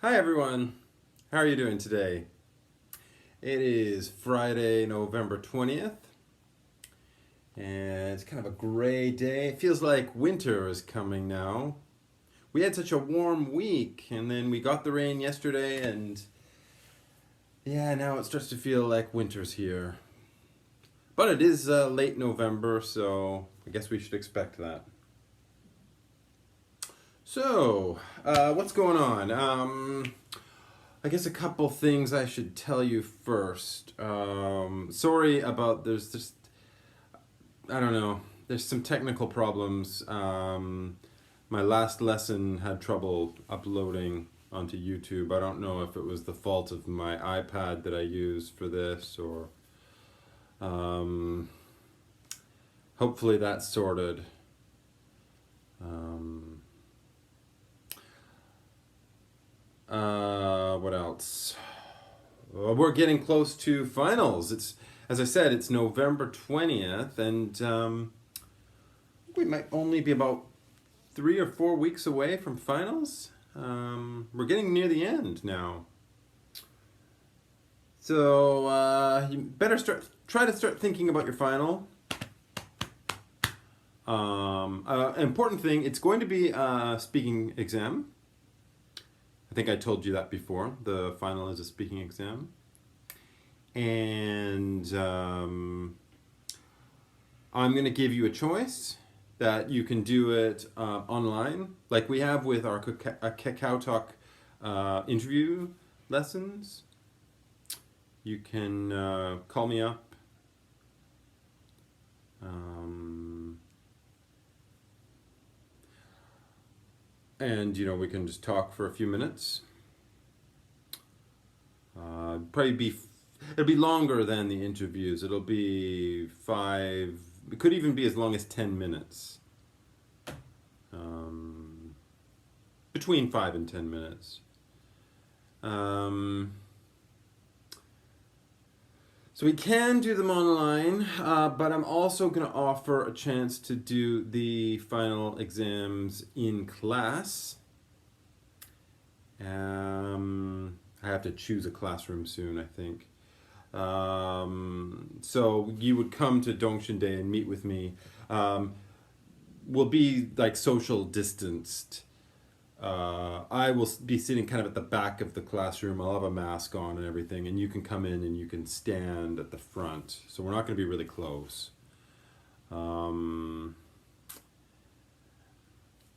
Hi everyone, how are you doing today? It is Friday, November 20th, and it's kind of a gray day. It feels like winter is coming now. We had such a warm week, and then we got the rain yesterday, and yeah, now it starts to feel like winter's here. But it is late November, so I guess we should expect that. So, what's going on? I guess a couple things I should tell you first. Sorry about there's just I don't know. There's some technical problems. My last lesson had trouble uploading onto YouTube. I don't know if it was the fault of my iPad that I use for this or um, hopefully that's sorted. Um, what else? We're getting close to finals. It's as I said, it's November 20th, and we might only be about 3 or 4 weeks away from finals. We're getting near the end now, so you better try to start thinking about your final. Important thing, it's going to be a speaking exam. I think I told you that before. The final is a speaking exam. And I'm going to give you a choice that you can do it online, like we have with our Kakao Talk interview lessons. You can call me up. And we can just talk for a few minutes. It'll be longer than the interviews. It'll be it could even be as long as 10 minutes. Between 5 and 10 minutes. So we can do them online, but I'm also going to offer a chance to do the final exams in class. I have to choose a classroom soon, I think. So you would come to Dongshin Day and meet with me. We'll be like social distanced. I will be sitting kind of at the back of the classroom. I'll have a mask on and everything, and you can come in and you can stand at the front. So we're not going to be really close.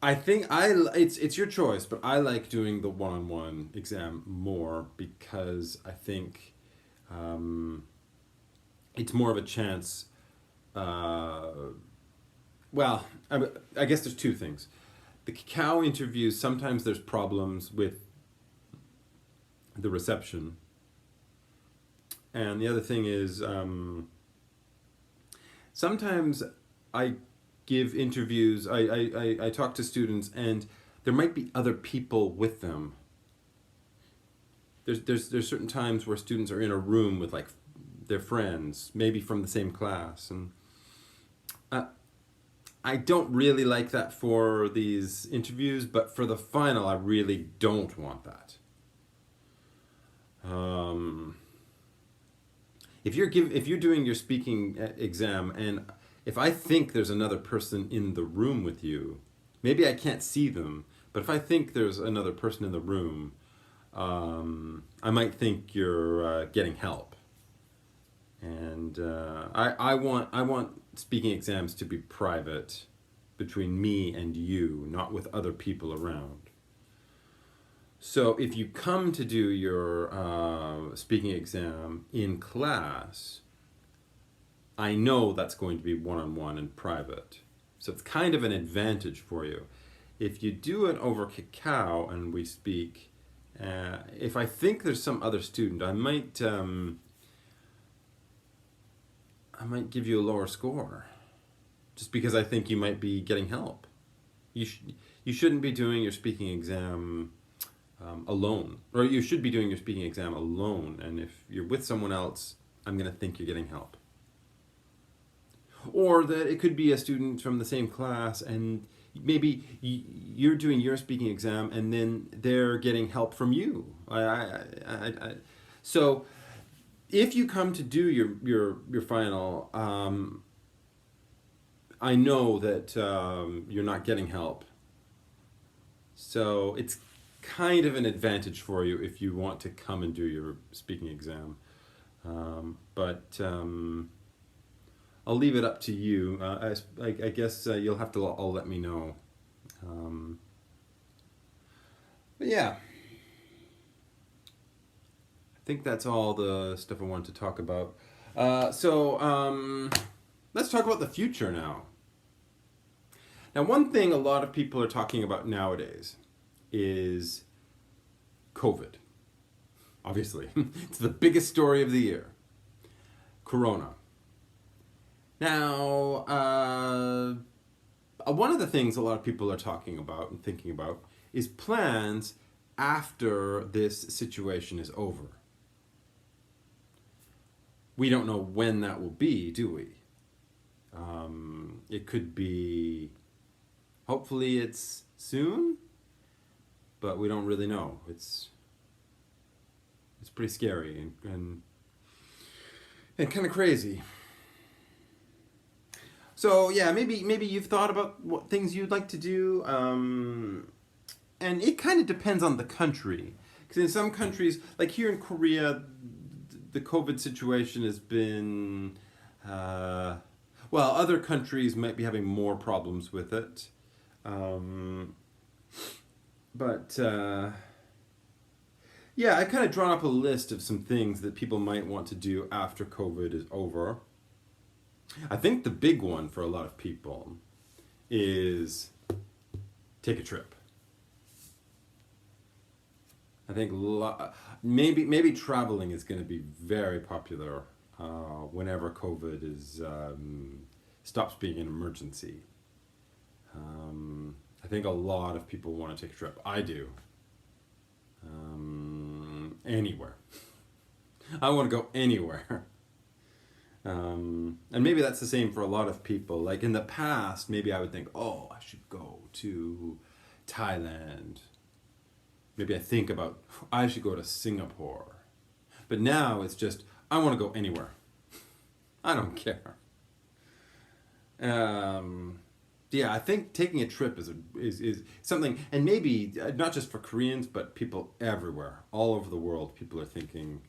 I think it's your choice, but I like doing the one-on-one exam more because I think it's more of a chance. Well, I guess there's two things. The Kakao interviews, sometimes there's problems with the reception. And the other thing is, sometimes I give interviews, I talk to students, and there might be other people with them. There's certain times where students are in a room with like their friends, maybe from the same class, and I don't really like that for these interviews, but for the final, I really don't want that. If you're doing your speaking exam, and if I think there's another person in the room with you, maybe I can't see them, but if I think there's another person in the room, I might think you're getting help. And I want speaking exams to be private between me and you, not with other people around. So if you come to do your speaking exam in class, I know that's going to be one-on-one and private. So it's kind of an advantage for you. If you do it over Kakao and we speak, if I think there's some other student, I might give you a lower score, just because I think you might be getting help. You shouldn't be doing your speaking exam alone, or you should be doing your speaking exam alone. And if you're with someone else, I'm going to think you're getting help. Or that it could be a student from the same class, and maybe you're doing your speaking exam and then they're getting help from you. So if you come to do your final, I know that you're not getting help. So it's kind of an advantage for you if you want to come and do your speaking exam. But I'll leave it up to you. I guess you'll have to all let me know. But yeah, I think that's all the stuff I wanted to talk about. So let's talk about the future now. Now, one thing a lot of people are talking about nowadays is COVID. Obviously, it's the biggest story of the year. Corona. Now, one of the things a lot of people are talking about and thinking about is plans after this situation is over. We don't know when that will be, do we? It could be, hopefully it's soon, but we don't really know. It's pretty scary and kind of crazy. So yeah, maybe you've thought about what things you'd like to do, and it kind of depends on the country. Because in some countries, like here in Korea, the COVID situation has been, well, other countries might be having more problems with it, but yeah, I kind of drawn up a list of some things that people might want to do after COVID is over. I think the big one for a lot of people is take a trip. I think maybe traveling is going to be very popular whenever COVID is stops being an emergency. I think a lot of people want to take a trip. I do. Anywhere. I want to go anywhere. And maybe that's the same for a lot of people. Like in the past, maybe I would think, oh, I should go to Thailand. Maybe I think about, I should go to Singapore. But now it's just, I want to go anywhere. I don't care. Yeah, I think taking a trip is something, and maybe not just for Koreans, but people everywhere, all over the world, people are thinking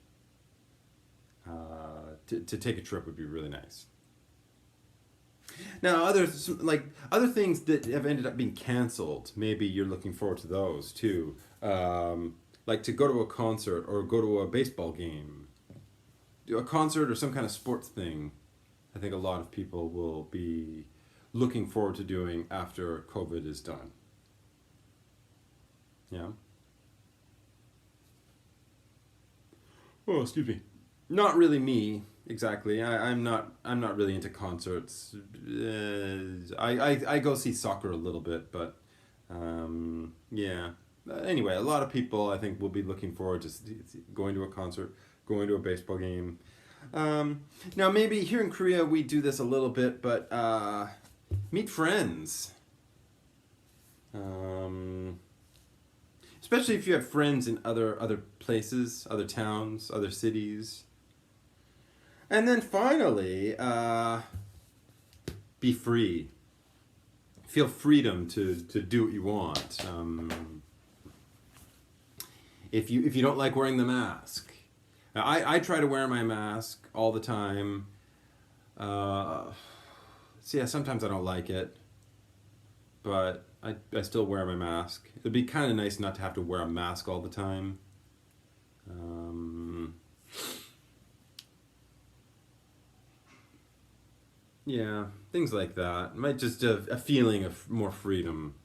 to take a trip would be really nice. Now, other things that have ended up being canceled, maybe you're looking forward to those too. Like to go to a concert or go to a baseball game, a concert or some kind of sports thing. I think a lot of people will be looking forward to doing after COVID is done. Yeah. Oh, excuse me. Not really me exactly. I'm not really into concerts. I go see soccer a little bit, but yeah. Anyway, a lot of people I think will be looking forward to going to a concert, going to a baseball game. Now maybe here in Korea we do this a little bit, but meet friends. Especially if you have friends in other places, other towns, other cities. And then finally, be free. Feel freedom to do what you want. If you don't like wearing the mask, I try to wear my mask all the time. So yeah, sometimes I don't like it, but I still wear my mask. It'd be kind of nice not to have to wear a mask all the time. Yeah, things like that. Might just a feeling of more freedom.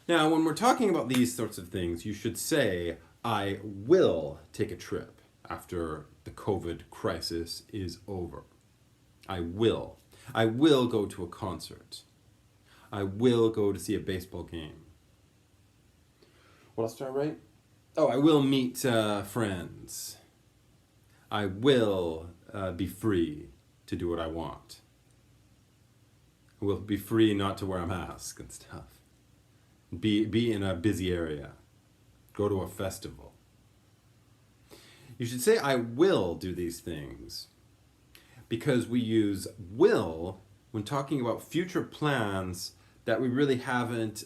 Now, when we're talking about these sorts of things, you should say, I will take a trip after the COVID crisis is over. I will. I will go to a concert. I will go to see a baseball game. What else did I write? Oh, I will meet friends. I will be free to do what I want. We'll be free not to wear a mask and stuff. Be in a busy area. Go to a festival. You should say, I will do these things, because we use will when talking about future plans that we really haven't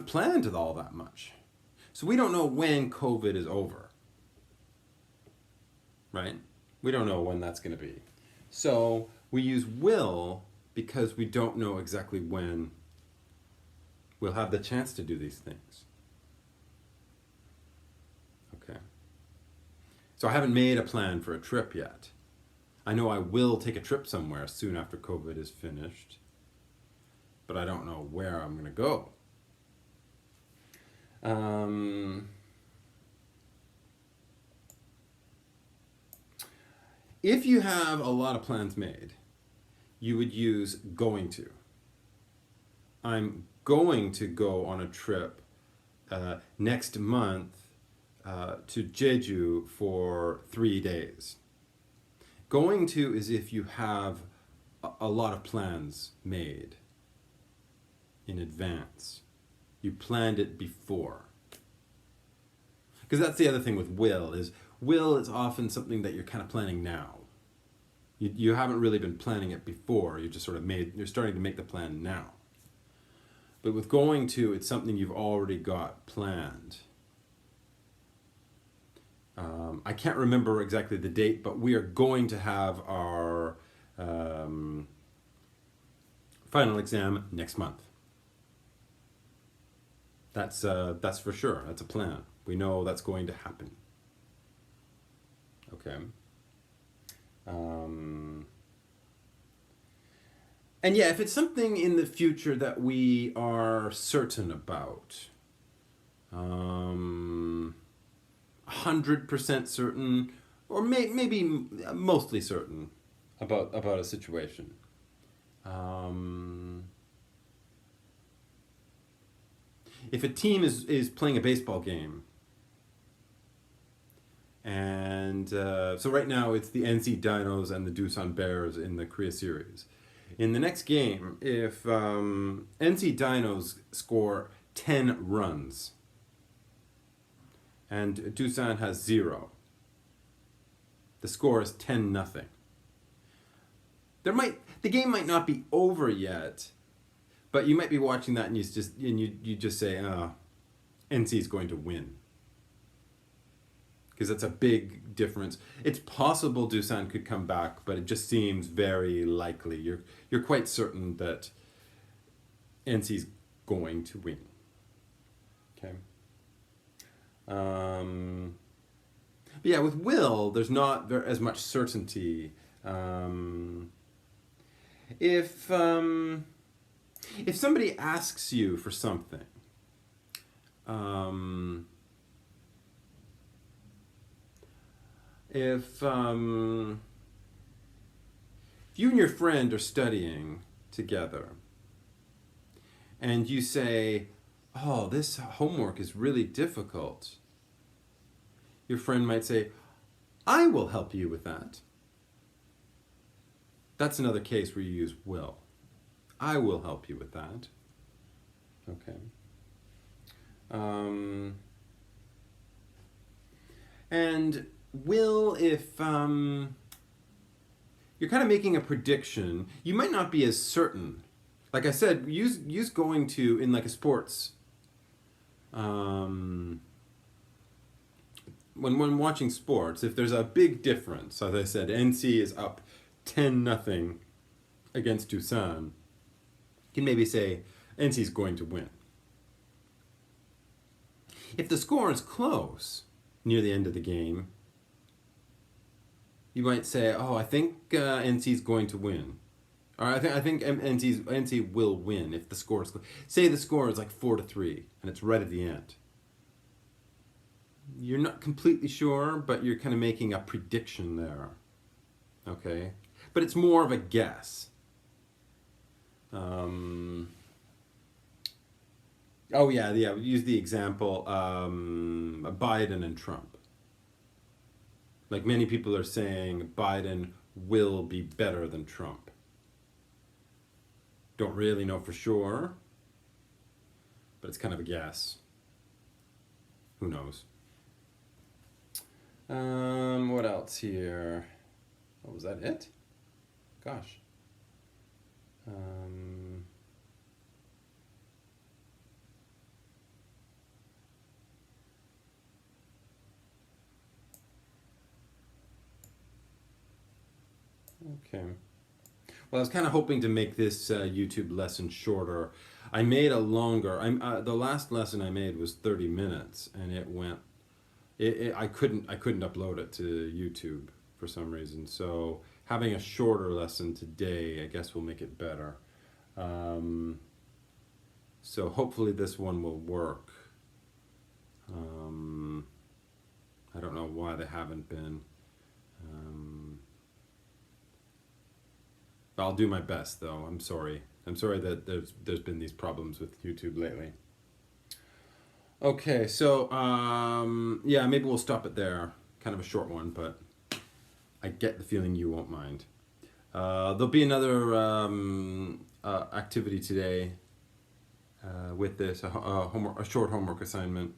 planned all that much. So we don't know when COVID is over, right? We don't know when that's going to be. So we use will because we don't know exactly when we'll have the chance to do these things. Okay. So I haven't made a plan for a trip yet. I know I will take a trip somewhere soon after COVID is finished, but I don't know where I'm going to go. If you have a lot of plans made, you would use going to. I'm going to go on a trip next month to Jeju for 3 days. Going to is if you have a lot of plans made in advance. You planned it before. Because that's the other thing with will is often something that you're kind of planning now. You haven't really been planning it before. You just sort of you're starting to make the plan now. But with going to, it's something you've already got planned. I can't remember exactly the date, but we are going to have our final exam next month. That's for sure. That's a plan. We know that's going to happen. Okay. And yeah, if it's something in the future that we are certain about, 100% certain, or maybe mostly certain about a situation. If a team is playing a baseball game, and so right now it's the NC Dinos and the Doosan Bears in the Korea series. In the next game, if NC Dinos score 10 runs and Doosan has 0, the score is 10-0. The game might not be over yet, but you might be watching that and you just say, NC is going to win. Because that's a big difference. It's possible Doosan could come back, but it just seems very likely. You're quite certain that NC's going to win. Okay. But yeah, with will, there's not as much certainty. If somebody asks you for something, if you and your friend are studying together and you say, oh, this homework is really difficult, your friend might say, I will help you with that. That's another case where you use will. I will help you with that. Okay. And will, if you're kind of making a prediction, you might not be as certain. Like I said, use going to in like a sports. When watching sports, if there's a big difference, as I said, NC is up 10-0 against Doosan, you can maybe say NC's going to win. If the score is close near the end of the game, you might say, oh, I think NC's going to win. Or I think NC will win if the score is close. Say the score is like 4-3 and it's right at the end. You're not completely sure, but you're kind of making a prediction there. Okay? But it's more of a guess. Use the example Biden and Trump. Like many people are saying Biden will be better than Trump. Don't really know for sure, but it's kind of a guess. Who knows? What else here? Oh, was that it? Gosh. Okay. Well, I was kind of hoping to make this YouTube lesson shorter. I made a longer. The last lesson I made was 30 minutes, and it went. I couldn't upload it to YouTube for some reason. So having a shorter lesson today, I guess, will make it better. So hopefully this one will work. I don't know why they haven't been. I'll do my best, though. I'm sorry. I'm sorry that there's been these problems with YouTube lately. Okay, so yeah, maybe we'll stop it there. Kind of a short one, but I get the feeling you won't mind. There'll be another activity today with this, a short homework assignment.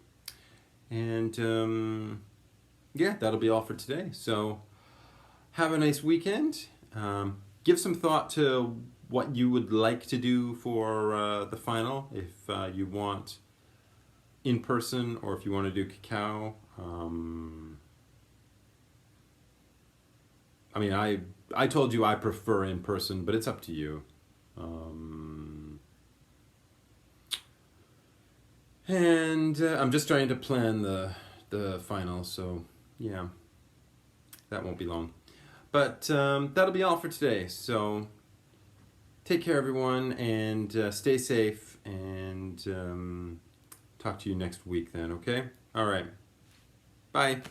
And yeah, that'll be all for today. So have a nice weekend. Give some thought to what you would like to do for the final, if you want in person or if you want to do cacao. I mean, I told you I prefer in person, but it's up to you. And I'm just trying to plan the final, so yeah, that won't be long. But that'll be all for today. So take care, everyone, and stay safe, and talk to you next week then, okay? All right. Bye.